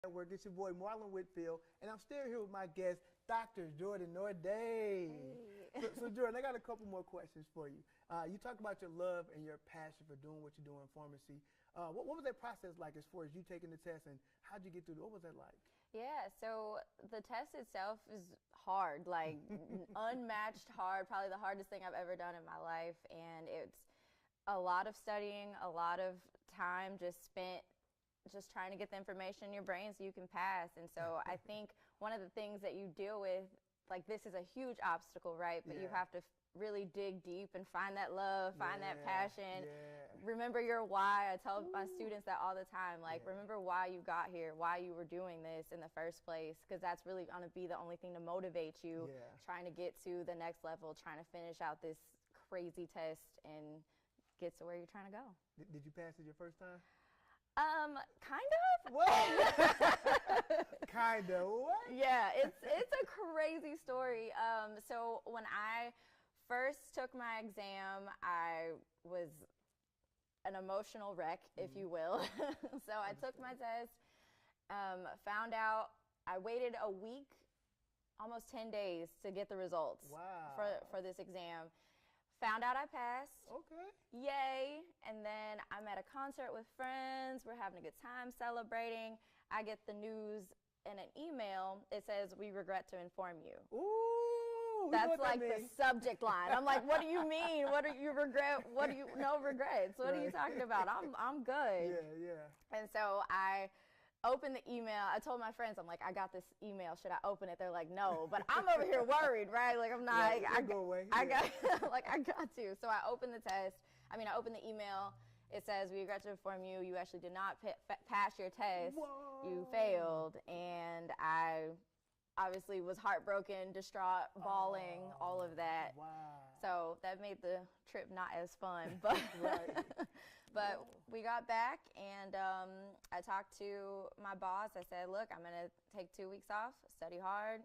Network. It's your boy Marlon Whitfield, and I'm still here with my guest, Dr. Jordyn Nordae. Hey. So Jordyn, I got a couple more questions for you. You talked about your love and your passion for doing what you're doing in pharmacy. What was that process like as far as you taking the test, and how'd you get through it? What was that like? Yeah, so the test itself is hard, like unmatched hard, probably the hardest thing I've ever done in my life. And it's a lot of studying, a lot of time just spent just trying to get the information in your brain so you can pass. And so I think one of the things that you deal with, like this is a huge obstacle, right? But you have to really dig deep and find that love, find that passion. Remember your why. I tell my students that all the time, like remember why you got here, why you were doing this in the first place, because that's really going to be the only thing to motivate you trying to get to the next level, trying to finish out this crazy test and get to where you're trying to go. Did you pass it your first time? Kind of. What? Kind of. What? Yeah, it's a crazy story. So when I first took my exam, I was an emotional wreck, if you will. So I took my test, found out, I waited a week, almost 10 days to get the results for this exam. Found out I passed. Okay. Yay. And then I'm at a concert with friends. We're having a good time celebrating. I get the news in an email. It says, "We regret to inform you." Ooh. That's like the subject line. I'm like, what do you mean? What do you regret? What do you, no regrets. What are you talking about? I'm good. Yeah. And so I opened the email. I told my friends, I'm like, I got this email. Should I open it? They're like, no. But I'm over here worried, right? Like I'm not. I got like I got to. So I opened the test. I opened the email. It says, "We regret to inform you, you actually did not pass your test. Whoa. You failed." And I obviously was heartbroken, distraught, bawling, all of that. Wow. So that made the trip not as fun, but but we got back, and I talked to my boss. I said, "Look, I'm gonna take 2 weeks off, study hard,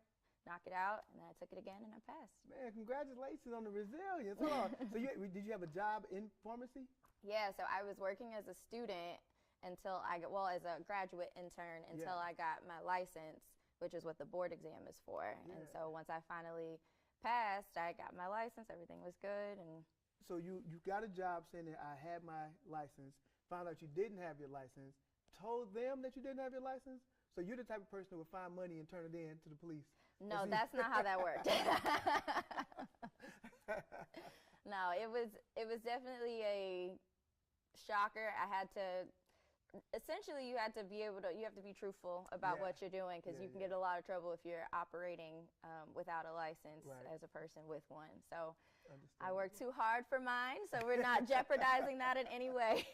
knock it out," and then I took it again and I passed. Man, congratulations on the resilience. Hold on. So did you have a job in pharmacy? Yeah, so I was working as a student until as a graduate intern until I got my license, which is what the board exam is for. And so once I finally passed, I got my license, everything was good. And so you got a job saying that I had my license, found out you didn't have your license, told them that you didn't have your license? So you're the type of person who would find money and turn it in to the police? No, that's not how that worked. No, it was definitely a shocker. I had to, essentially you have to be truthful about what you're doing, because you can get in a lot of trouble if you're operating without a license as a person with one. So I worked too hard for mine, so we're not jeopardizing that in any way.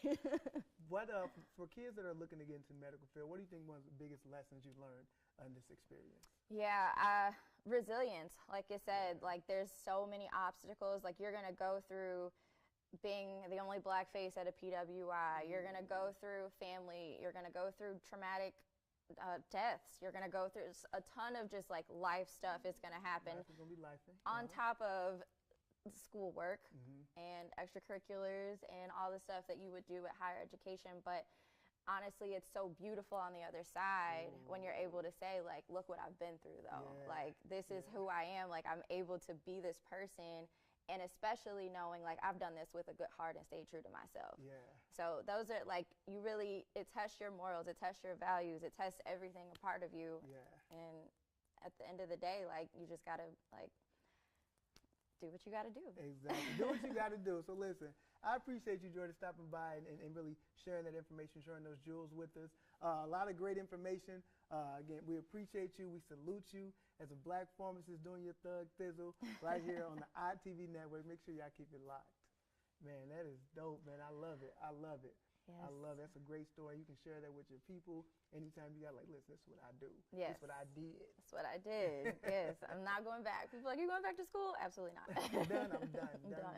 What for kids that are looking to get into the medical field, what do you think one of the biggest lessons you learned in this experience? Yeah, resilience. Like I said, like there's so many obstacles. Like you're gonna go through being the only black face at a PWI. You're gonna go through family. You're gonna go through traumatic deaths. You're gonna go through a ton of just like life stuff is gonna happen. Life is gonna be life, on top of schoolwork and extracurriculars and all the stuff that you would do at higher education. But honestly, it's so beautiful on the other side when you're able to say, like, look what I've been through, though. Like, this is who I am. Like, I'm able to be this person, and especially knowing, like, I've done this with a good heart and stayed true to myself. So those are, like, it tests your morals, it tests your values, it tests everything a part of you. And at the end of the day, like, you just got to, like, do what you got to do. Exactly. Do what you got to do. So listen, I appreciate you, Jordyn, stopping by and really sharing that information, sharing those jewels with us. A lot of great information. Again, we appreciate you. We salute you as a black pharmacist doing your thug thizzle right here on the ITV network. Make sure y'all keep it locked. Man, that is dope, man. I love it. I love it. Yes. I love it. That's a great story. You can share that with your people anytime you got, like, listen, this is what I do. Yes. This is what I did. That's what I did. Yes. I'm not going back. People are like, you going back to school? Absolutely not. I'm done. I'm done.